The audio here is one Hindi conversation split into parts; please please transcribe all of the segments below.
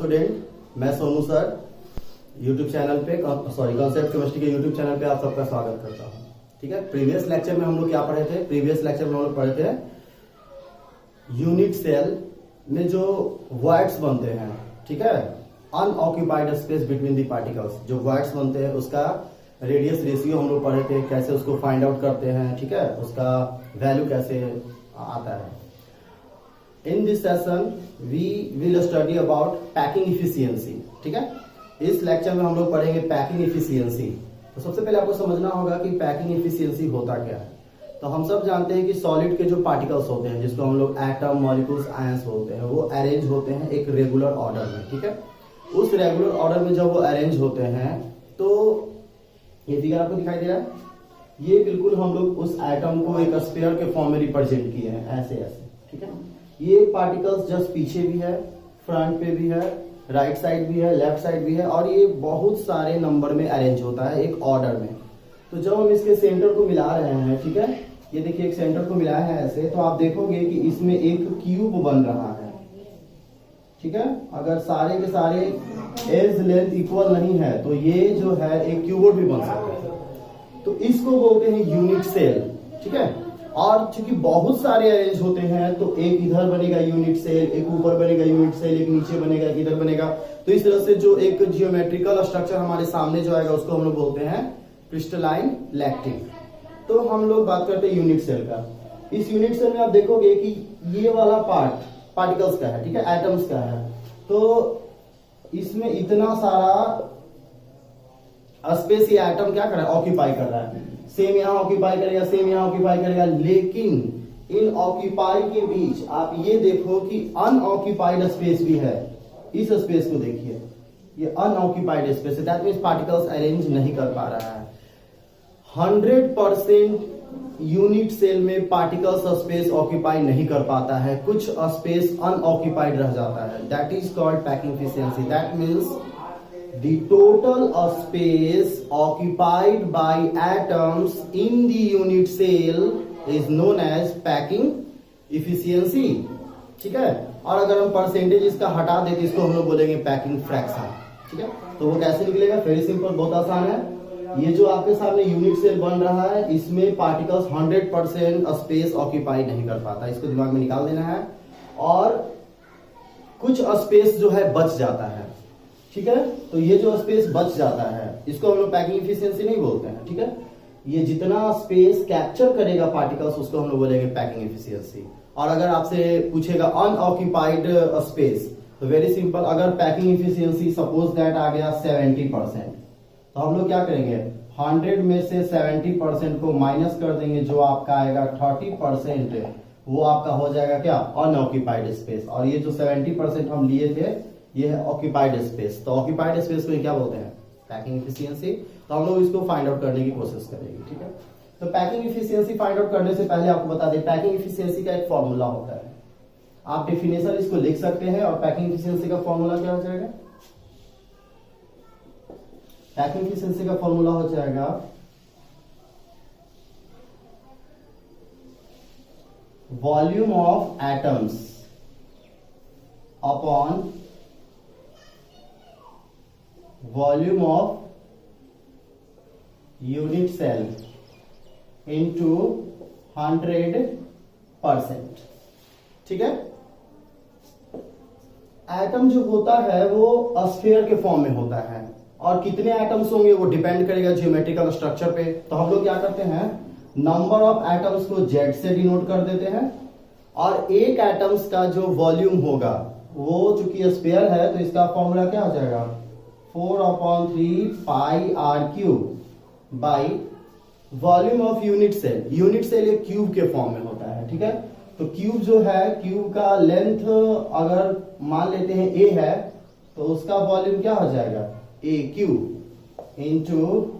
स्टूडेंट, मैं सोनू सर यूट्यूब चैनल पे कॉन्सेप्ट केमिस्ट्री के यूट्यूब चैनल पे आप सबका स्वागत करता हूँ। ठीक है, प्रीवियस लेक्चर में हम लोग क्या पढ़े थे? प्रीवियस लेक्चर में हम लोग पढ़े थे यूनिट सेल में जो वॉइड्स बनते हैं, ठीक है, unoccupied space between the particles, जो वॉइड्स बनते हैं उसका रेडियस रेशियो हम लोग पढ़े थे, कैसे उसको फाइंड आउट करते हैं, ठीक है, उसका वैल्यू कैसे आता है। In this session we will study about packing efficiency. ठीक है, इस लेक्चर में हम लोग पढ़ेंगे पैकिंग इफिशियंसी। तो सबसे पहले आपको समझना होगा कि पैकिंग इफिशियंसी होता क्या है। तो हम सब जानते हैं कि सॉलिड के जो पार्टिकल्स होते हैं, जिसको हम लोग एटम, मॉलिक्यूल्स, आयंस बोलते हैं, वो अरेंज होते हैं एक रेगुलर ऑर्डर में। ठीक है, उस रेगुलर ऑर्डर में जब वो अरेंज होते हैं तो ये फिगर आपको दिखाई दे रहा है, ये बिल्कुल हम लोग उस एटम को एक स्फीयर के फॉर्म में रिप्रेजेंट किए हैं, ऐसे ऐसे। ठीक है, ये पार्टिकल्स जस्ट पीछे भी है, फ्रंट पे भी है, राइट साइड भी है, लेफ्ट साइड भी है, और ये बहुत सारे नंबर में अरेंज होता है एक ऑर्डर में। तो जब हम इसके सेंटर को मिला रहे हैं, ठीक है, ये देखिए एक सेंटर को मिलाया है ऐसे, तो आप देखोगे कि इसमें एक क्यूब बन रहा है। ठीक है, अगर सारे के सारे एज लेंथ इक्वल नहीं है तो ये जो है एक क्यूबोइड भी बन सकता है। तो इसको बोलते हैं यूनिट सेल। ठीक है, और चूंकि बहुत सारे अरेंज होते हैं तो एक इधर बनेगा यूनिट सेल, एक ऊपर बनेगा यूनिट सेल, एक नीचे बनेगा, एक इधर बनेगा। तो इस तरह से जो एक जियोमेट्रिकल स्ट्रक्चर हमारे सामने जो आएगा उसको हम लोग बोलते हैं क्रिस्टलाइन लैक्टिक। तो हम लोग बात करते हैं यूनिट सेल का। इस यूनिट सेल में आप देखोगे कि ये वाला पार्ट पार्टिकल्स का है, ठीक है, एटम्स का है। तो इसमें इतना सारा स्पेस ये एटम क्या कर रहा है, ऑक्यूपाई कर रहा है। सेम यहां ऑक्यूपाई करेगा, सेम यहां ऑक्यूपाई करेगा, लेकिन इन ऑक्यूपाई के बीच आप ये देखो कि अनऑक्यूपाइड स्पेस भी है। इस स्पेस को देखिए, ये अनऑक्यूपाइड स्पेस है, दैट मींस पार्टिकल्स अरेंज नहीं कर पा रहा है। 100% यूनिट सेल में पार्टिकल्स स्पेस ऑक्यूपाई नहीं कर पाता है, कुछ स्पेस अनऑक्यूपाइड रह जाता है। That is called packing efficiency. That means the total space occupied by atoms in the unit cell is known as packing efficiency। ठीक है, और अगर हम परसेंटेज इसका हटा दें तो इसको हम लोग बोलेंगे पैकिंग फ्रैक्शन। ठीक है, तो वो कैसे निकलेगा? वेरी सिंपल, बहुत आसान है। ये जो आपके सामने यूनिट सेल बन रहा है, इसमें पार्टिकल्स 100% स्पेस ऑक्यूपाई नहीं कर पाता, इसको दिमाग में निकाल देना है, और कुछ स्पेस जो है बच जाता है। ठीक है, तो ये जो स्पेस बच जाता है इसको हम लोग पैकिंग एफिशिएंसी नहीं बोलते हैं। ठीक है, ये जितना स्पेस कैप्चर करेगा पार्टिकल्स उसको हम लोग बोलेंगे पैकिंग एफिशिएंसी। और अगर आपसे पूछेगा अनऑक्यूपाइड स्पेस, तो वेरी सिंपल, अगर पैकिंग एफिशिएंसी सपोज दैट आ गया 70%, तो हम लोग क्या करेंगे, 100 में से 70% को माइनस कर देंगे, जो आपका आएगा 30%, वो आपका हो जाएगा क्या, अनऑक्यूपाइड स्पेस। और ये जो 70% हम लिए थे ये है ऑक्यूपाइड स्पेस। तो ऑक्यूपाइड स्पेस को क्या बोलते हैं, पैकिंग एफिशिएंसी। तो हम लोग इसको फाइंड आउट करने की कोशिश करेंगे। ठीक है, तो पैकिंग एफिशिएंसी फाइंड आउट करने से पहले आपको बता दें, पैकिंग एफिशिएंसी का एक फॉर्मूला होता है। आप डेफिनेशन इसको लिख सकते हैं, और पैकिंग एफिशिएंसी का फॉर्मूला क्या हो जाएगा? पैकिंग एफिशिएंसी का फॉर्मूला हो जाएगा volume of atoms upon volume of unit cell into 100%। ठीक है, एटम जो होता है वो स्फीयर के फॉर्म में होता है, और कितने एटम्स होंगे वो डिपेंड करेगा जियोमेट्रिकल स्ट्रक्चर पे। तो हम लोग क्या करते हैं, नंबर ऑफ एटम्स को जेड से डिनोट कर देते हैं, और एक एटम्स का जो वॉल्यूम होगा वो चूंकि स्फीयर है तो इसका फॉर्मूला क्या हो जाएगा, 4/3 pi are cube by volume of unit cell. Unit cell एक क्यूब के फॉर्म में होता है। ठीक है, तो क्यूब जो है, क्यूब का लेंथ अगर मान लेते हैं ए है, तो उसका वॉल्यूम क्या हो जाएगा, ए क्यूब इंटू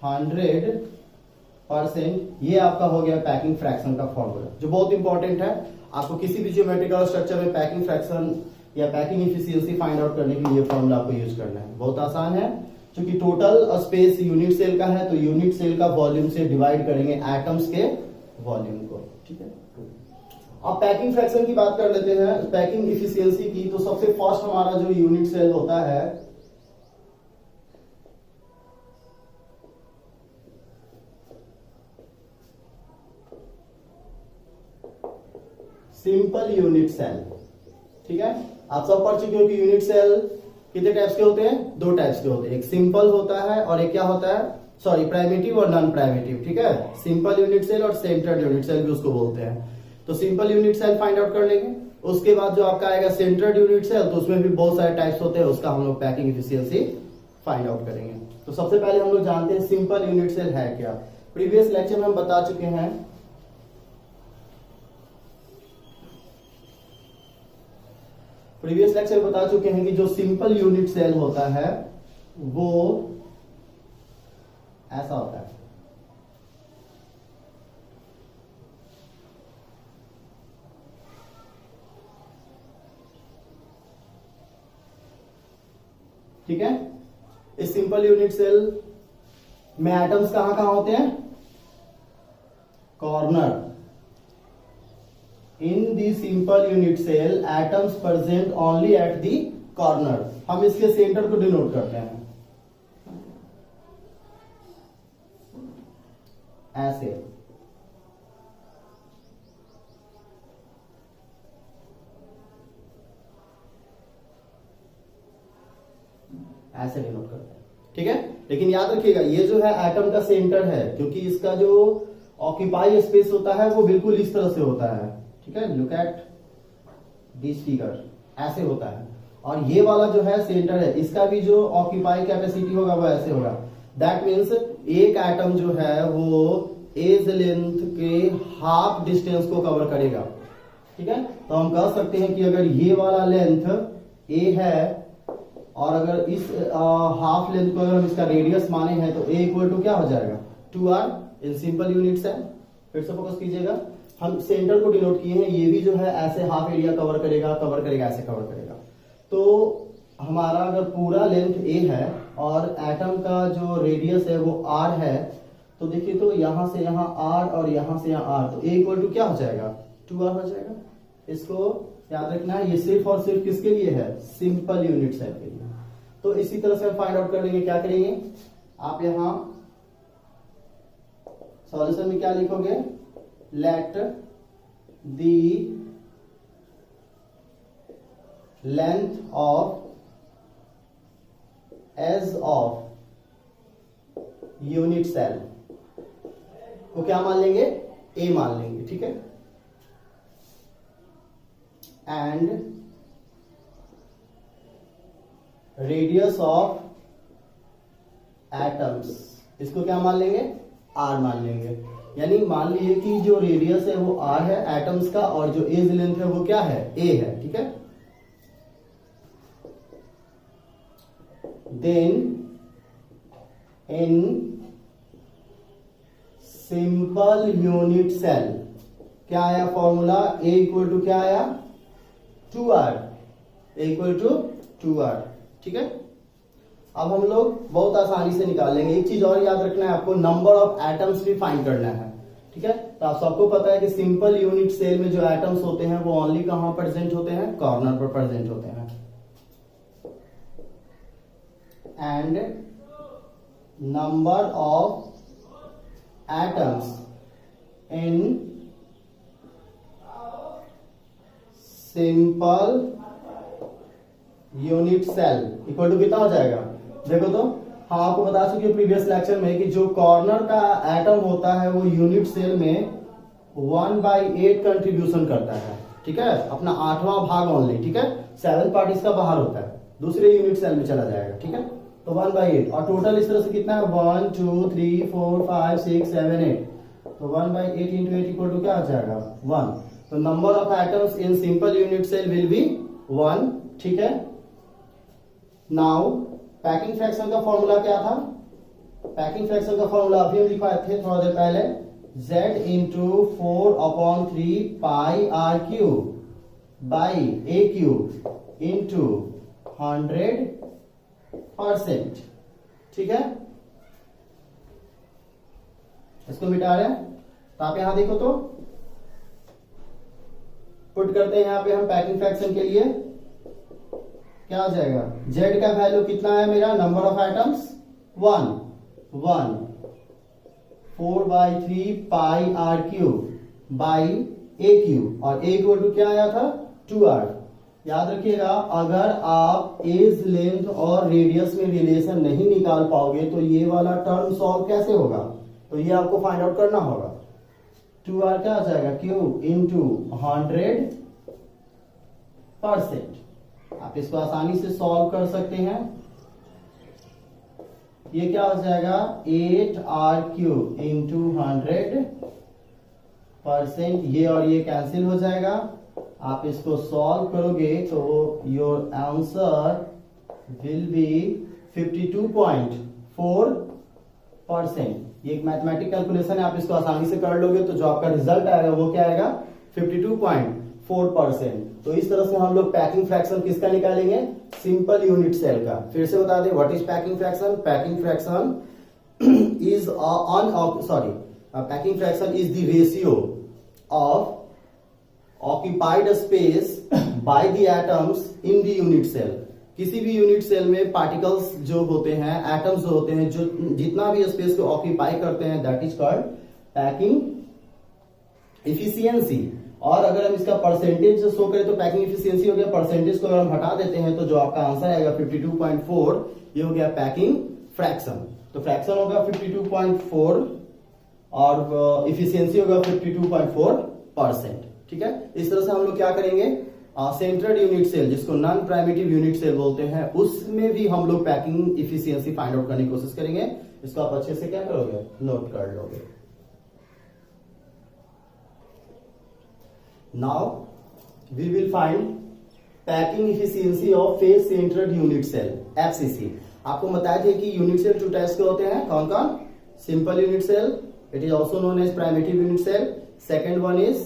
100%। ये आपका हो गया पैकिंग फ्रैक्शन का फॉर्मूला, जो बहुत इंपॉर्टेंट है। आपको किसी भी जियोमेट्रिकल स्ट्रक्चर में पैकिंग फ्रैक्शन या पैकिंग एफिशिएंसी फाइंड आउट करने के लिए फॉर्मूला आपको यूज करना है। बहुत आसान है, क्योंकि टोटल स्पेस यूनिट सेल का है, तो यूनिट सेल का वॉल्यूम से डिवाइड करेंगे एटम्स के वॉल्यूम को। ठीक है, अब पैकिंग फ्रैक्शन की बात कर लेते हैं, पैकिंग इफिशियंसी की। तो सबसे फर्स्ट हमारा जो यूनिट सेल होता है सिंपल यूनिट सेल, ठीक है। आप सब पढ़ चुके हो कि यूनिट सेल कितने टाइप्स के होते हैं, 2 टाइप्स के होते हैं, एक सिंपल होता है और एक क्या होता है, सॉरी प्राइमिटिव और नॉन प्राइमिटिव, ठीक है। सिंपल यूनिट सेल और सेंटर्ड यूनिट सेल भी उसको बोलते हैं। तो simple unit cell find out कर लेंगे। उसके बाद जो आपका आएगा सेंटर्ड यूनिट सेल, तो उसमें भी बहुत सारे टाइप्स होते हैं, उसका हम लोग पैकिंग एफिशिएंसी फाइंड आउट करेंगे। तो सबसे पहले हम लोग जानते हैं सिंपल यूनिट सेल है क्या। प्रीवियस लेक्चर में हम बता चुके हैं कि जो सिंपल यूनिट सेल होता है वो ऐसा होता है, ठीक है। इस सिंपल यूनिट सेल में एटम्स कहां कहां होते हैं, corner. In the simple unit cell atoms present only at the corner. हम इसके सेंटर को डिनोट करते हैं ऐसे, ऐसे डिनोट करते हैं, ठीक है। लेकिन याद रखिएगा ये जो है एटम का सेंटर है, क्योंकि इसका जो ऑक्यूपाई स्पेस होता है वो बिल्कुल इस तरह से होता है, ठीक है। लुक एट दिस फिगर, ऐसे होता है। और ये वाला जो है सेंटर है, इसका भी जो ऑक्यूपाई कैपेसिटी होगा वो ऐसे होगा। दैट मीन्स एक एटम जो है वो एज लेंथ के हाफ डिस्टेंस को कवर करेगा, ठीक है। तो हम कह सकते हैं कि अगर ये वाला लेंथ ए है और अगर इस हाफ लेंथ को अगर हम इसका रेडियस माने हैं तो ए इक्वल टू क्या हो जाएगा, 2r इन सिंपल यूनिट सेल। फिर से फोकस कीजिएगा, हम सेंटर को डिनोट किए हैं, ये भी जो है ऐसे हाफ एरिया कवर करेगा, ऐसे कवर करेगा। तो हमारा अगर पूरा लेंथ ए है और एटम का जो रेडियस है वो r है, तो देखिए तो यहां से यहां r और यहां से यहां r, तो a इक्वल टू क्या हो जाएगा, 2r हो जाएगा। इसको याद रखना है, ये सिर्फ और सिर्फ किसके लिए है, सिंपल यूनिट सेल के लिए। तो इसी तरह से हम फाइंड आउट कर लेंगे। क्या करेंगे, आप यहां सॉल्यूशन में क्या लिखोगे, let the length of edge of unit cell को क्या मान लेंगे, ए मान लेंगे, ठीक है। एंड रेडियस ऑफ एटम्स, इसको क्या मान लेंगे, आर मान लेंगे। यानी मान लीजिए कि जो रेडियस है वो आर है एटम्स का, और जो एज लेंथ है वो क्या है, ए है, ठीक है। Then in simple unit cell क्या आया फॉर्मूला, ए इक्वल टू क्या आया, 2r, A equal to 2r, ठीक है। अब हम लोग बहुत आसानी से निकाल लेंगे। एक चीज और याद रखना है आपको, नंबर ऑफ एटम्स भी फाइंड करना है, ठीक है। तो आप सबको पता है कि सिंपल यूनिट सेल में जो एटम्स होते हैं वो ओनली कहां प्रेजेंट होते हैं, कॉर्नर पर प्रेजेंट होते हैं। And number of atoms in simple unit cell equal to कितना हो जाएगा, देखो तो हम आपको बता चुके प्रीवियस लेक्चर में कि जो कॉर्नर का एटम होता है वो यूनिट सेल में 1/8 कंट्रीब्यूशन करता है, ठीक है, अपना 8वां भाग ओनली, ठीक है। 7th पार्ट इसका बाहर होता है, दूसरे यूनिट सेल में चला जाएगा, ठीक है। तो 1/8 और टोटल इस तरह से कितना है, 1 2 3 4 5 6 7 8, तो 1/8 इंटू 8 इक्वल टू क्या हो जाएगा, 1। तो number of atoms in simple unit cell will be 1, ठीक है। नाउ पैकिंग फ्रैक्शन का फॉर्मूला क्या था, पैकिंग फ्रैक्शन का फॉर्मूला अभी हम लिखवाए थे थोड़ा देर पहले, z into 4/3 pi r cube by a cube into 100%, ठीक है। इसको मिटा रहे हैं, तो आप यहां देखो तो पुट करते हैं यहाँ पे हम पैकिंग फ्रैक्शन के लिए, क्या आ जाएगा, z का वैल्यू कितना है मेरा, number of atoms 1 4/3 pi r cube by a cube, और a इक्वल टू क्या आया था 2r। याद रखिएगा, अगर आप एज लेंथ और रेडियस में रिलेशन नहीं निकाल पाओगे तो ये वाला टर्म सॉल्व कैसे होगा, तो ये आपको फाइंड आउट करना होगा। 2r क्या आ जाएगा, क्यूब इंटू 100%। आप इसको आसानी से सॉल्व कर सकते हैं। ये क्या हो जाएगा, 8r क्यूब इंटू 100%। ये और ये कैंसिल हो जाएगा। आप इसको सॉल्व करोगे तो योर आंसर विल बी 52.4%। ये एक मैथमेटिक कैलकुलेशन है, आप इसको आसानी से कर लोगे तो जो आपका रिजल्ट आएगा वो क्या आएगा, 52.4%। तो इस तरह से हम लोग पैकिंग फ्रैक्शन किसका निकालेंगे, सिंपल यूनिट सेल का। फिर से बता दें, what is packing fraction. Packing fraction is packing fraction is the ratio of occupied space by the atoms in the unit cell। किसी भी यूनिट सेल में पार्टिकल्स जो होते हैं, एटम्स जो होते हैं, जो जितना भी स्पेस को ऑक्यूपाई करते हैं, that is called packing efficiency. और अगर हम इसका परसेंटेज शो करें तो पैकिंग इफिशियंसी हो गया, परसेंटेज को अगर हम हटा देते हैं तो जो आपका आंसर आएगा 52.4, ये हो गया पैकिंग फ्रैक्शन। तो फ्रैक्शन होगा 52.4 और इफिशियंसी होगा 52.4%। ठीक है, इस तरह से हम लोग क्या करेंगे, सेंट्रल यूनिट सेल जिसको नॉन प्राइमेटिव यूनिट सेल बोलते हैं, उसमें भी हम लोग पैकिंग इफिशियंसी फाइंड आउट करने की कोशिश करेंगे। इसको आप अच्छे से क्या करोगे, नोट कर लोगे। Now we will find packing efficiency of face central unit cell, FCC. आपको बताया था कि यूनिट सेल 2 टाइप्स के होते हैं, कौन कौन, simple unit cell, it is also known as primitive unit cell. Second one is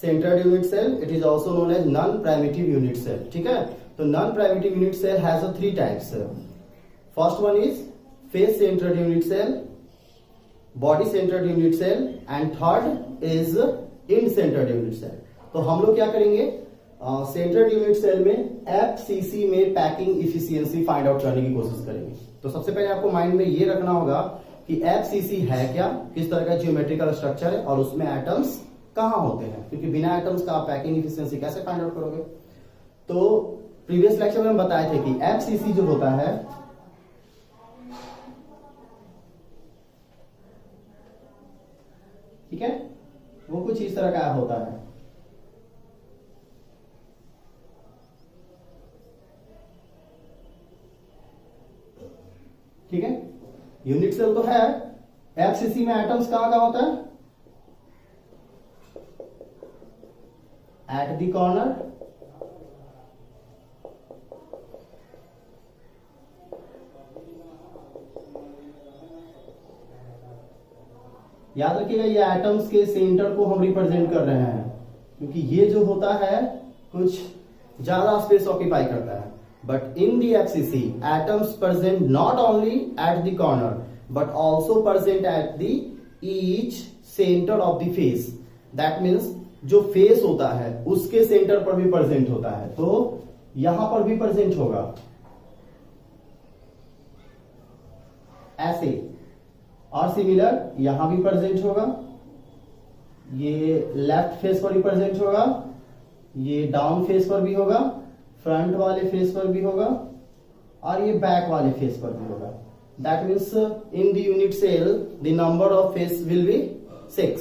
central unit cell, it is also known as non primitive unit cell. ठीक है, तो non primitive unit cell has 3 types. First one is face central unit cell, body central unit cell, and third is in central unit cell. तो हम लोग क्या करेंगे, सेंट्रल यूनिट सेल में एफसीसी में पैकिंग इफिशियंसी फाइंड आउट करने की कोशिश करेंगे। तो सबसे पहले आपको माइंड में ये रखना होगा कि एफसीसी है क्या, किस तरह का जियोमेट्रिकल स्ट्रक्चर है और उसमें एटम्स कहां होते हैं, क्योंकि बिना एटम्स का आप पैकिंग इफिशियंसी कैसे फाइंड आउट करोगे। तो प्रीवियस लेक्चर में हम बताए थे कि एफसीसी जो होता है, ठीक है, वो कुछ इस तरह का होता है। ठीक है, यूनिट सेल तो है, एफसीसी में एटम्स कहां का होता है, एट द कॉर्नर, याद रखिएगा ये एटम्स के सेंटर को हम रिप्रेजेंट कर रहे हैं, क्योंकि ये जो होता है कुछ ज्यादा स्पेस ऑक्यूपाई करता है। But in the FCC atoms present not only at the corner but also present at the each centre of the face. That means जो फेस होता है उसके सेंटर पर भी प्रेजेंट होता है, तो यहां पर भी प्रेजेंट होगा ऐसे, और सिमिलर यहां भी प्रेजेंट होगा, ये लेफ्ट फेस पर भी प्रेजेंट होगा, ये डाउन फेस पर भी होगा, फ्रंट वाले फेस पर भी होगा, और ये बैक वाले फेस पर भी होगा। That means in the unit cell the number of face will be 6,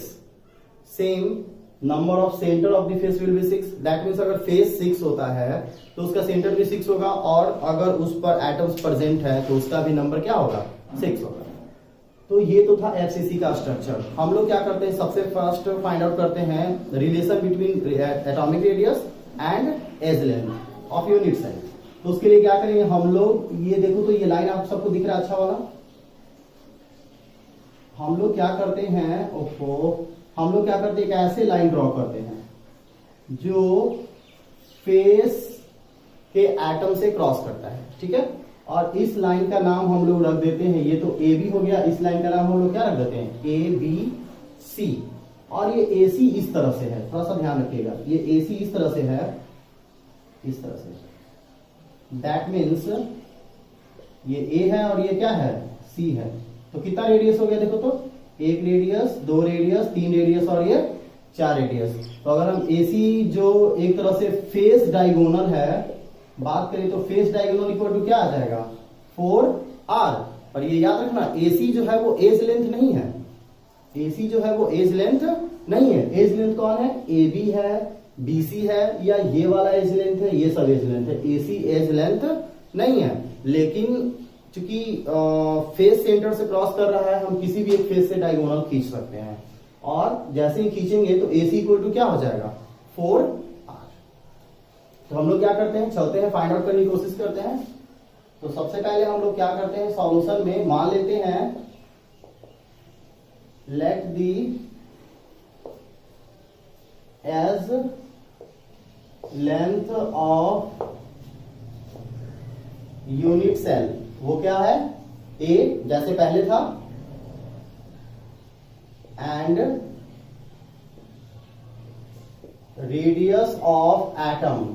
same number of centre of the face will be 6। That means अगर फेस 6 होता है तो उसका सेंटर भी 6 होगा, और अगर उस पर एटम्स प्रेजेंट है तो उसका भी नंबर क्या होगा, 6 होगा। तो ये तो था एफसीसी का स्ट्रक्चर। हम लोग क्या करते हैं, सबसे फर्स्ट फाइंड आउट करते हैं relation between atomic radius and edge length of unit cell. तो उसके लिए क्या करेंगे हम लोग, ये देखो तो ये लाइन आप सबको दिख रहा है अच्छा वाला, हम लोग क्या करते हैं, हम लोग क्या करते हैं, एक ऐसे लाइन ड्रॉ करते हैं जो फेस के एटम से क्रॉस करता है। ठीक है, और इस लाइन का नाम हम लोग रख देते हैं, ये तो ए बी हो गया, इस लाइन का नाम हम लोग क्या रख देते हैं, ए बी सी। और ये AC इस तरह से है, थोड़ा सा ध्यान रखिएगा, ये AC इस तरह से है, इस तरह से, दैट मीन्स ये A है और ये क्या है, C है। तो कितना रेडियस हो गया देखो तो, एक रेडियस, दो रेडियस, तीन रेडियस और ये चार रेडियस। तो अगर हम AC जो एक तरह से फेस डायगोनल है बात करें तो फेस डायगोनल इक्वल टू क्या आ जाएगा, 4R। पर ये याद रखना AC जो है वो एज लेंथ नहीं है, AC जो है वो एज लेंथ नहीं है। एज लेंथ कौन है, AB है, BC है, या ये वाला एज लेंथ है, ये सब एज लेंथ है। AC एज लेंथ नहीं है, लेकिन चूंकि फेस सेंटर से क्रॉस कर रहा है, हम किसी भी एक फेस से डायगोनल खींच सकते हैं, और जैसे ही खींचेंगे तो AC इक्वल टू क्या हो जाएगा, 4R। तो हम लोग क्या करते हैं, चलते हैं फाइंड आउट करने की कोशिश करते हैं। तो सबसे पहले हम लोग क्या करते हैं, सॉल्यूशन में मान लेते हैं let the edge length of unit cell, वो क्या है A जैसे पहले था, एंड रेडियस ऑफ एटम,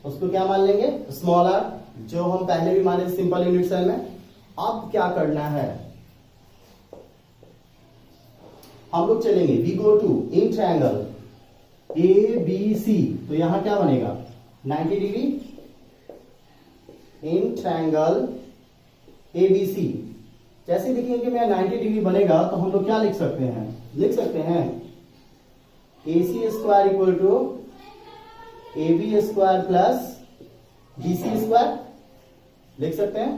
उसको क्या मान लेंगे, स्मॉल r, जो हम पहले भी माने सिंपल यूनिट सेल में। अब क्या करना है, हम लोग चलेंगे, we go to in triangle ABC, तो यहां क्या बनेगा 90 डिग्री इन ट्रायंगल ABC। जैसे देखिए कि मैं 90 डिग्री बनेगा तो हम लोग क्या लिख सकते हैं, लिख सकते हैं AC square equal to AB square plus BC square, लिख सकते हैं।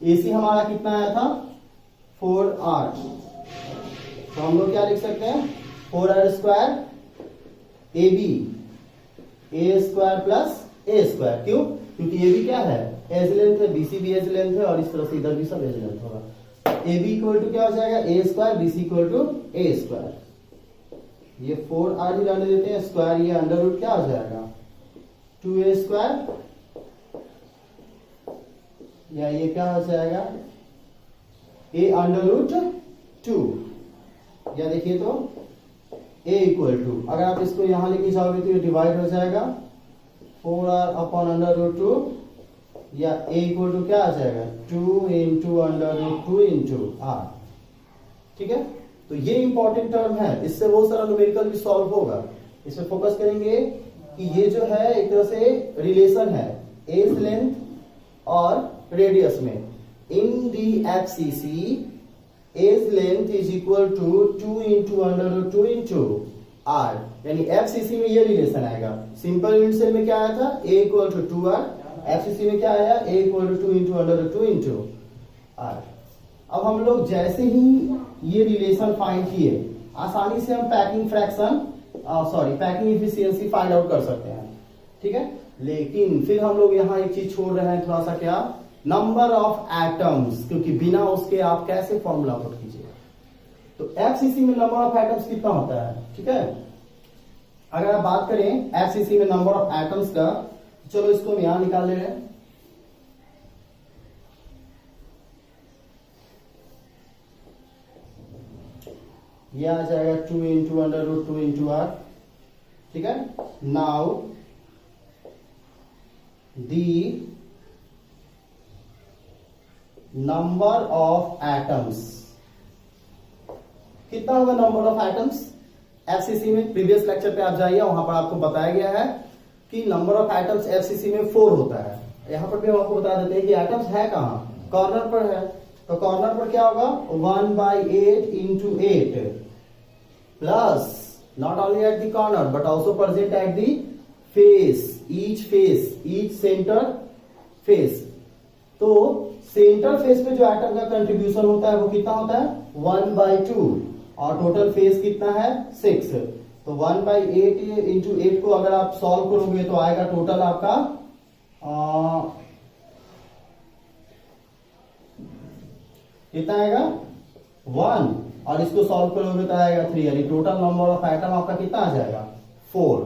AC हमारा कितना आया था 4R, तो हम लोग क्या लिख सकते हैं 4R square AB A square plus A square. क्यों, क्योंकि ये भी क्या है एज लेंथ है, BC भी एज लेंथ है, और इस तरह से इधर भी सब एज लेंथ होगा। AB इक्वल टू क्या हो जाएगा A square, BC equal to A square. ये 4R ही रहने देते हैं, स्क्वायर ये अंडर रूट क्या हो जाएगा 2A स्क्वायर, या ये क्या हो जाएगा A अंडर रूट 2, या देखिए तो A इक्वल टू, अगर आप इसको यहां लेके जाओगे तो ये डिवाइड हो जाएगा 4R अपॉन अंडर रूट 2, या A इक्वल टू क्या आ जाएगा 2 into under root 2 into R। ठीक है, तो ये इंपॉर्टेंट टर्म है, इससे बहुत सारा न्यूमेरिकल भी सॉल्व होगा। इसमें फोकस करेंगे कि ये जो है एक तरह से रिलेशन है एज लेंथ और रेडियस में। In the FCC edge length is equal to 2 into under root 2 into R, यानी FCC में ये रिलेशन आएगा। सिंपल यूनिट सेल में क्या आया था A equal to 2R, FCC में क्या आया A equal to 2 into under root 2 into R। अब हम लोग जैसे ही ये रिलेशन फाइंड किए, आसानी से हम packing fraction packing efficiency find out कर सकते हैं। ठीक है, लेकिन फिर हम लोग यहाँ एक चीज छोड़ रहे हैं थोड़ा सा, क्या, नंबर ऑफ एटम्स, क्योंकि बिना उसके आप कैसे फॉर्मूला पुट कीजिएगा। तो FCC में नंबर ऑफ एटम्स कितना होता है, ठीक है। अगर आप बात करें FCC में नंबर ऑफ एटम्स का, चलो इसको हम यहां निकाल ले रहे हैं। यह आ जाएगा 2 into under root 2 into R। ठीक है, now the number of atoms, कितना होगा नंबर ऑफ एटम्स FCC में। प्रीवियस लेक्चर पे आप जाइए, वहां पर आपको बताया गया है कि नंबर ऑफ एटम्स FCC में 4 होता है। यहां पर भी हम आपको बता देते हैं कि एटम्स है कहां, कॉर्नर पर है। तो कॉर्नर पर क्या होगा 1/8 into 8 plus not only at the corner but also present at the face, each centre face. तो सेंटर फेस पे जो एटम का कंट्रीब्यूशन होता है वो कितना होता है 1/2, और टोटल फेस कितना है 6। तो 1/8 इंटू 8 को अगर आप सॉल्व करोगे तो आएगा टोटल आपका कितना आएगा 1, और इसको सॉल्व करोगे तो आएगा 3, यानी टोटल नंबर ऑफ एटम आपका कितना आ जाएगा 4।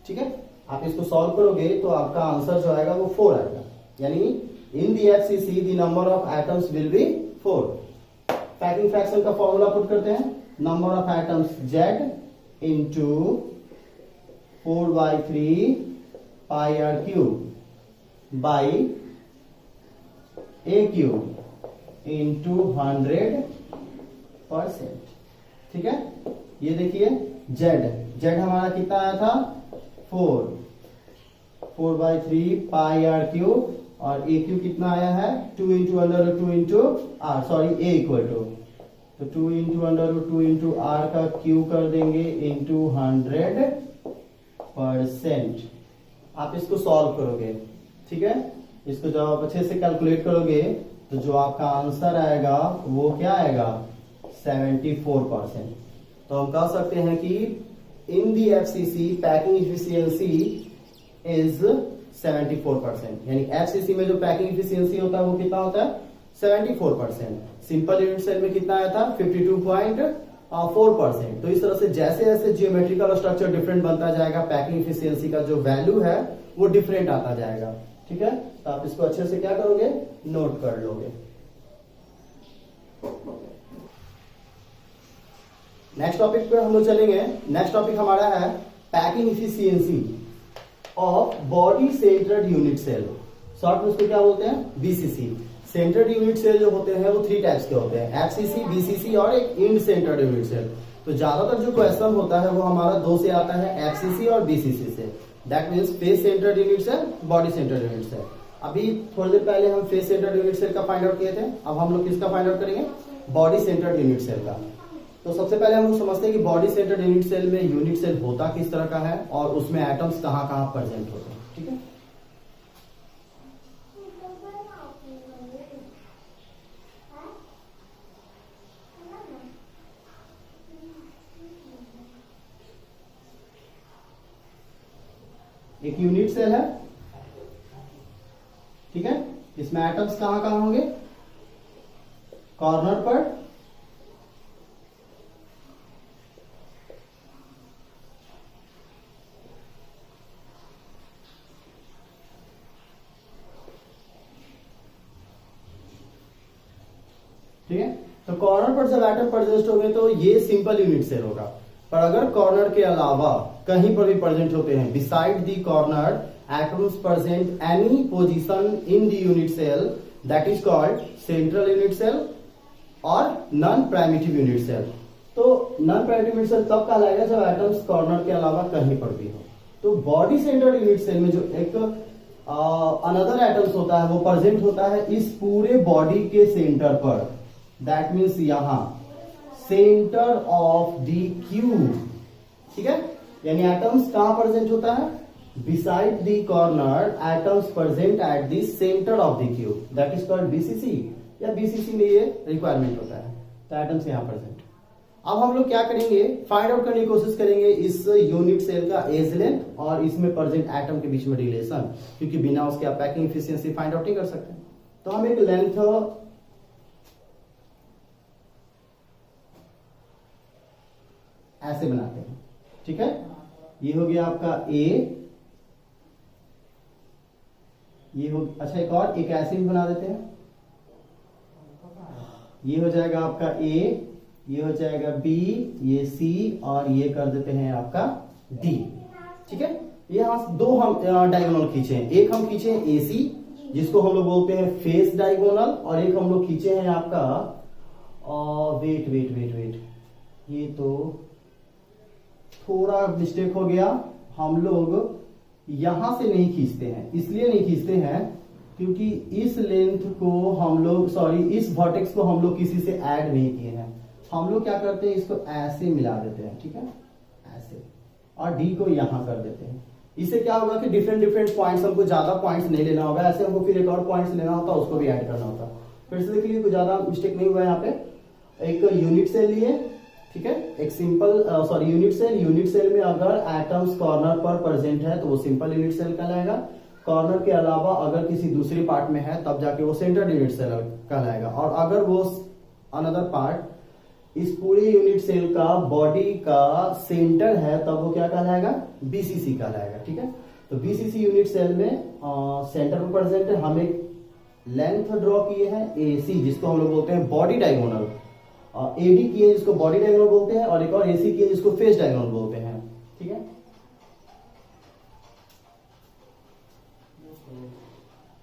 ठीक है, आप इसको सॉल्व करोगे तो आपका आंसर जो आएगा वो 4 आएगा, यानी in the FCC the number of atoms will be 4। Packing fraction का फॉर्मूला पुट करते हैं, number of atoms Z into 4/3 pi are cube by a cube into 100%। ठीक है, ये देखिए Z हमारा कितना आया था 4/3 पाई आर क्यूब, और ए क्यूब कितना आया है 2 into under root 2 into R, sorry a equal to, तो 2 into under root 2 into R का क्यू कर देंगे इंटू 100%। आप इसको सॉल्व करोगे, ठीक है, इसको जब आप अच्छे से कैलकुलेट करोगे तो जो आपका आंसर आएगा वो क्या आएगा 74%। तो हम कह सकते हैं कि इन दी एफसीसी पैकिंग इफिशियंसी इज 74%, यानी एफसीसी में जो पैकिंग इफिशियंसी होता है वो कितना होता है 74%। सिंपल यूनिट सेल में कितना आया था 52.4%। तो इस तरह से जैसे जैसे जियोमेट्रिकल स्ट्रक्चर डिफरेंट बनता जाएगा, पैकिंग इफिशियंसी का जो वैल्यू है वो डिफरेंट आता जाएगा। ठीक है, तो आप इसको अच्छे से क्या करोगे नोट कर लोगे। नेक्स्ट टॉपिक पे हम लोग चलेंगे। नेक्स्ट टॉपिक हमारा है packing efficiency of body centred unit cell, short में उसको क्या बोलते हैं बीसीसी। सेंटर्ड यूनिट सेल जो होते हैं वो 3 टाइप्स के होते हैं, एफसीसी, बीसीसी और एक इंड सेंटर्ड यूनिट सेल। तो ज्यादातर जो क्वेश्चन होता है वो हमारा 2 से आता है, एफसीसी और बीसीसी से। That means face centred unit cell, body centred unit cell. अभी थोड़ी देर पहले हम फेस सेंटर्ड यूनिट सेल का फाइंड आउट किए थे, अब हम लोग किसका फाइंड आउट करेंगे बॉडी सेंटर्ड यूनिट सेल का। तो सबसे पहले हम लोग समझते हैं कि बॉडी सेंटर्ड यूनिट सेल में यूनिट सेल होता किस तरह का है और उसमें एटम्स कहां कहां प्रेजेंट होते हैं। ठीक है, एक यूनिट सेल है, ठीक है, इसमें एटम्स कहां कहां होंगे कॉर्नर पर, ठीक है। तो कॉर्नर पर जब एटम प्रेजेंट होंगे तो ये सिंपल यूनिट सेल होगा। पर अगर कॉर्नर के अलावा कहीं पर भी प्रेजेंट होते हैं, beside the corner atoms present any position in the unit cell, that is called central unit cell और नॉन प्राइमिटिव यूनिट सेल। तो नॉन प्राइमिटिव यूनिट सेल तब कहलाएगा जब एटम्स कॉर्नर के अलावा कहीं पर भी हो। तो बॉडी सेंटर्ड यूनिट सेल में जो एक अनदर एटम्स होता है वो प्रेजेंट होता है इस पूरे बॉडी के सेंटर पर, दैट मीन्स यहां सेंटर ऑफ द क्यूब। ठीक है, यानी एटम्स कहां प्रेजेंट होता है beside the corner, atoms present at the centre of the cube, that is called BCC, या बीसीसी में ये रिक्वायरमेंट होता है। तो एटम्स यहां प्रेजेंट। अब हम लोग क्या करेंगे फाइंड आउट करने की कोशिश करेंगे इस यूनिट सेल का एज लेंथ और इसमें प्रेजेंट एटम के बीच में रिलेशन, क्योंकि बिना उसके आप पैकिंग एफिशिएंसी फाइंड आउट नहीं कर सकते। तो हम एक लेंथ ऐसे बनाते हैं, ठीक है, ये हो गया आपका ए, ये हो, अच्छा एक और एक ऐसे भी बना देते हैं, ये हो जाएगा आपका ए, ये हो जाएगा बी, ये सी और ये कर देते हैं आपका डी। ठीक है, यहां 2 हम डायगोनल खींचे हैं, एक हम खींचे हैं एसी जिसको हम लोग बोलते हैं फेस डायगोनल, और एक हम लोग खींचे हैं आपका वेट वेट वेट वेट, ये तो थोड़ा मिस्टेक हो गया, हम लोग यहां से नहीं खींचते हैं। इसलिए नहीं खींचते हैं क्योंकि इस लेंथ को हम लोग, सॉरी इस वर्टेक्स को हम लोग किसी से ऐड नहीं किए हैं। हम लोग क्या करते हैं इसको ऐसे मिला देते हैं, ठीक है, ऐसे, और डी को यहां कर देते हैं। इससे क्या होगा कि डिफरेंट डिफरेंट पॉइंट्स, हमको ज्यादा पॉइंट्स नहीं लेना होगा, ऐसे हमको फिर एक और पॉइंट्स लेना होता उसको भी ऐड करना होता। फिर से देख लीजिए, कोई ज्यादा मिस्टेक नहीं हुआ यहाँ पे। एक यूनिट सेल लिए, ठीक है, एक सिंपल सॉरी यूनिट सेल में अगर एटम्स कॉर्नर पर प्रेजेंट है तो वो सिंपल यूनिट सेल कहलाएगा। कॉर्नर के अलावा अगर किसी दूसरी पार्ट में है तब जाके वो सेंटर्ड यूनिट सेल कहलाएगा। और अगर वो अनदर पार्ट इस पूरे यूनिट सेल का बॉडी का सेंटर है तब वो क्या कहलाएगा बीसीसी कहलाएगा। ठीक है, तो बीसीसी यूनिट सेल में सेंटर पर प्रेजेंट है। हम एक लेंथ ड्रॉ किए हैं एसी जिसको हम लोग बोलते हैं बॉडी डायगोनल, और एडी की है जिसको बॉडी डायगोनल बोलते हैं, और एक और एसी की है जिसको फेस डायगोनल बोलते हैं। ठीक है,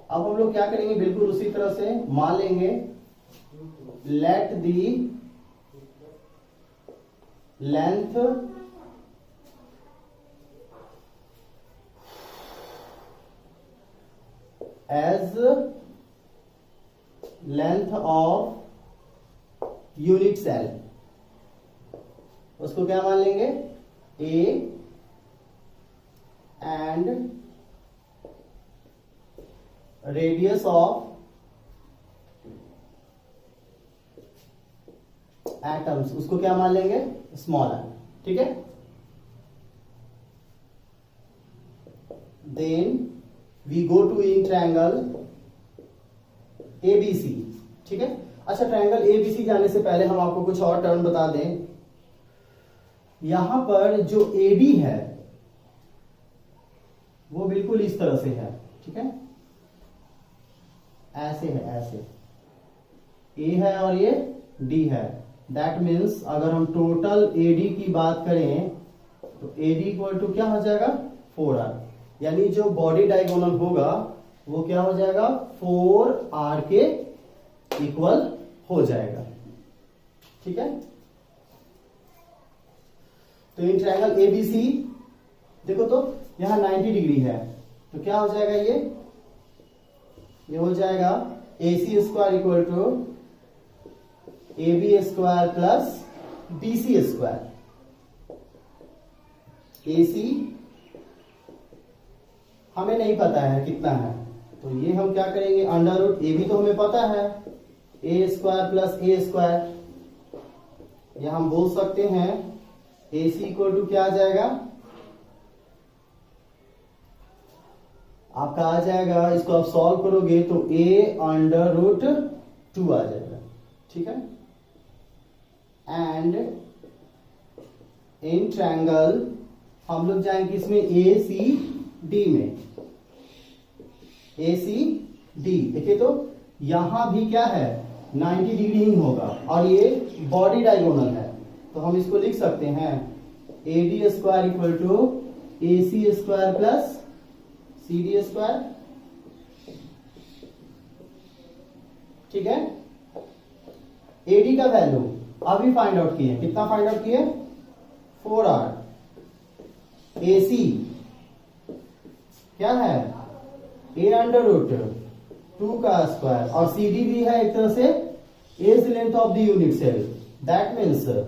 अब हम लोग क्या करेंगे, बिल्कुल उसी तरह से मान लेंगे let the length edge length of unit cell, उसको क्या मान लेंगे, a and radius of atoms, उसको क्या मान लेंगे, स्मॉल एम। ठीक है, then we go to in triangle ABC. ठीक है, अच्छा ट्रायंगल एबीसी जाने से पहले हम आपको कुछ और टर्म बता दें। यहां पर जो एडी है वो बिल्कुल इस तरह से है। ठीक है, ऐसे है, ऐसे ए है और ये डी है। दैट मीन्स अगर हम टोटल एडी की बात करें तो एडी इक्वल टू क्या हो जाएगा, 4r, यानी जो बॉडी डायगोनल होगा वो क्या हो जाएगा, 4r के इक्वल हो जाएगा। ठीक है, तो इन ट्रायंगल एबीसी देखो तो यहां 90 डिग्री है, तो क्या हो जाएगा, ये हो जाएगा AC square equal to AB square plus BC square. AC हमें नहीं पता है कितना है, तो ये हम क्या करेंगे, अंडर रूट AB तो हमें पता है, A square plus A square, या हम बोल सकते हैं AC इक्वल टू क्या आ जाएगा, आपका आ जाएगा, इसको आप सॉल्व करोगे तो A अंडर रूट 2 आ जाएगा। ठीक है, एंड इन ट्रायंगल हम लोग जाएंगे इसमें ACD में, ACD देखिए तो यहां भी क्या है, 90 डिग्री ही होगा, और ये बॉडी डायगोनल है, तो हम इसको लिख सकते हैं AD square equal to AC square plus CD square. ठीक है, AD का वैल्यू अभी फाइंड आउट किए, कितना फाइंड आउट किए, 4r। AC क्या है, A अंडर रूट 2 का स्क्वायर, और CD भी है एक तरह से edge length of the unit cell, that means A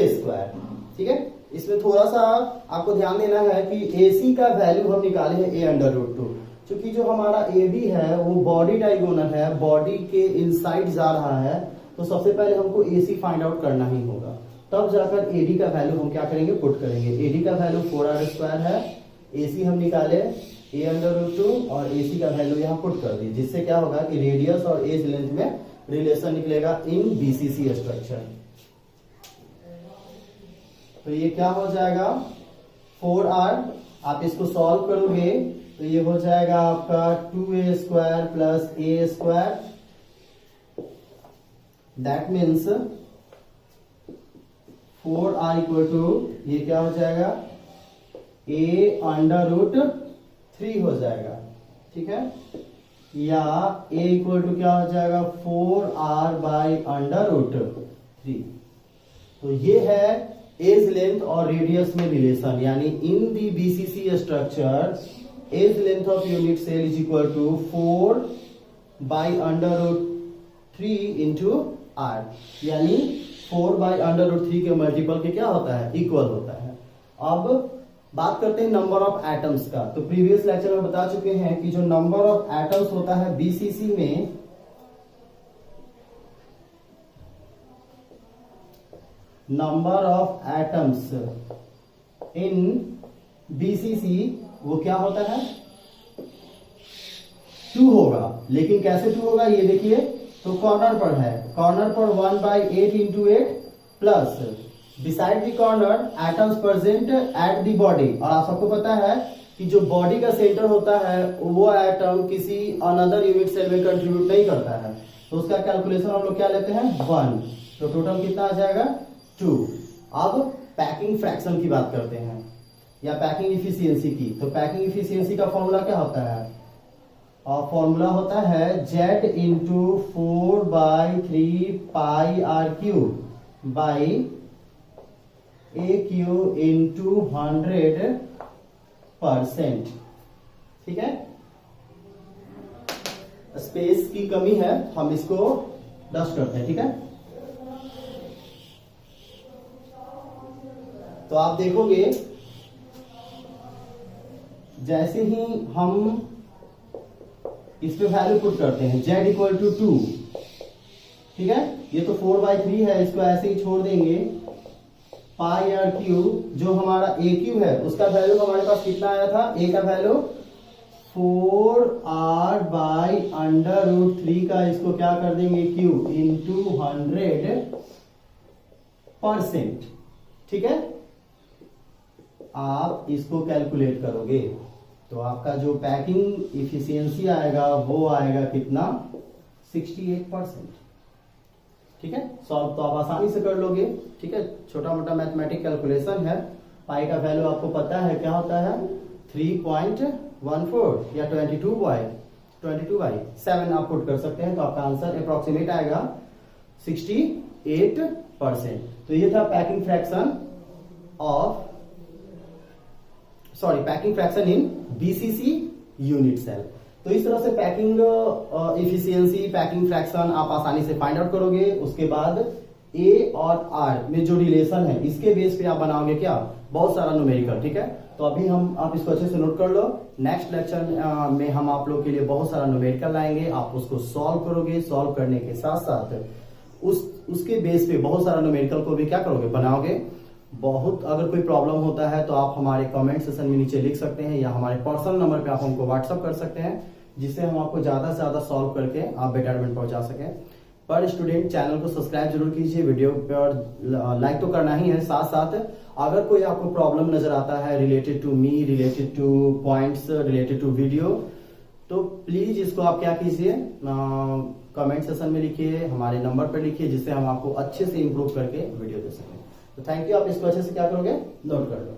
square. ठीक है, इसमें थोड़ा सा आपको ध्यान देना है कि AC का वैल्यू हम निकाले हैं A अंडर रूट 2, क्योंकि जो हमारा AB है वो बॉडी डायगोनल है, बॉडी के इनसाइड जा रहा है, तो सबसे पहले हमको AC फाइंड आउट करना ही होगा, तब जाकर AD का वैल्यू हम क्या करेंगे, पुट करेंगे। AD का वैल्यू 4r स्क्वायर है, AC हम निकाले A अंडर रूट 2, और AC का वैल्यू यहाँ पुट कर दिए, जिससे क्या होगा कि रेडियस और एज लेंथ में रिलेशन निकलेगा इन BCC स्ट्रक्चर। तो ये क्या हो जाएगा, 4r, आप इसको सॉल्व करोगे तो ये हो जाएगा आपका 2a square plus A square, that means 4r equal to ये क्या हो जाएगा, A अंडर रूट 3 हो जाएगा। ठीक है, या A इक्वल टू क्या हो जाएगा, 4r बाई अंडर रूट 3। तो ये है एज लेंथ और रेडियस में रिलेशन, यानी in the BCC structure edge length of unit cell is equal to 4 by under root 3 into r, यानी 4 बाई अंडर रूट 3 के मल्टीपल के क्या होता है, इक्वल होता है। अब बात करते हैं नंबर ऑफ एटम्स का। तो प्रीवियस लेक्चर में बता चुके हैं कि जो नंबर ऑफ एटम्स होता है BCC में, number of atoms in BCC वो क्या होता है, 2 होगा। लेकिन कैसे 2 होगा ये देखिए, तो कॉर्नर पर है, कॉर्नर पर 1/8 into 8 plus beside the corner atoms present at the body. और आप सबको पता है कि जो बॉडी का सेंटर होता है वो एटम किसी अनदर यूनिट सेल में कंट्रीब्यूट नहीं करता है, तो उसका कैलकुलेशन हम लोग क्या लेते हैं, 1। तो टोटल कितना आ जाएगा 2। अब पैकिंग फ्रैक्शन की बात करते हैं या पैकिंग इफिशियंसी की। तो पैकिंग इफिशियंसी का फॉर्मूला क्या होता है? और फॉर्मूला होता है Z into 4/3 pi are cube by a cube into 100%। ठीक है, स्पेस की कमी है, हम इसको डस्ट करते हैं। ठीक है, तो आप देखोगे जैसे ही हम इस पे वैल्यू पुट करते हैं Z इक्वल टू 2, ठीक है, ये तो 4/3 है, इसको ऐसे ही छोड़ देंगे। पाई आर क्यूब जो हमारा ए क्यू है उसका वैल्यू हमारे पास कितना आया था? ए का वैल्यू 4r/√3 का, इसको क्या कर देंगे क्यूब इंटू 100%। ठीक है, आप इसको कैलकुलेट करोगे तो आपका जो पैकिंग इफिशियंसी आएगा वो आएगा कितना? 68%। ठीक है, सॉल्व तो आप आसानी से कर लोगे। ठीक है, छोटा मोटा मैथमेटिक कैलकुलेशन है। पाई का वैल्यू आपको पता है क्या होता है? 3.14 या 22/7 आप पुट कर सकते हैं, तो आपका आंसर अप्रोक्सीमेट आएगा 68%। तो ये था packing fraction in BCC unit cell. तो इस तरह से पैकिंग इफिशियंसी, पैकिंग फ्रैक्शन आप आसानी से फाइंड आउट करोगे। उसके बाद ए और आर में जो रिलेशन है इसके बेस पे आप बनाओगे क्या? बहुत सारा न्यूमेरिकल। ठीक है, तो अभी आप इसको अच्छे से नोट कर लो। नेक्स्ट लेक्चर में हम आप लोग के लिए बहुत सारा न्यूमेरिकल लाएंगे, आप उसको सॉल्व करोगे। सॉल्व करने के साथ साथ उसके बेस पे बहुत सारा न्यूमेरिकल को भी क्या करोगे? बनाओगे। बहुत अगर कोई प्रॉब्लम होता है तो आप हमारे कमेंट सेक्शन में नीचे लिख सकते हैं या हमारे पर्सनल नंबर पे आप हमको व्हाट्सअप कर सकते हैं, जिससे हम आपको ज्यादा से ज्यादा सॉल्व करके आप बेटरमेंट पहुंचा सकें। पर स्टूडेंट चैनल को सब्सक्राइब जरूर कीजिए, वीडियो पर लाइक तो करना ही है। साथ साथ अगर कोई आपको प्रॉब्लम नजर आता है related to me, related to points, related to video, तो प्लीज इसको आप क्या कीजिए, कमेंट सेक्शन में लिखिए, हमारे नंबर पर लिखिए, जिससे हम आपको अच्छे से इंप्रूव करके वीडियो दे सकें। तो थैंक यू। आप इसको अच्छे से क्या करोगे? नोट कर लो।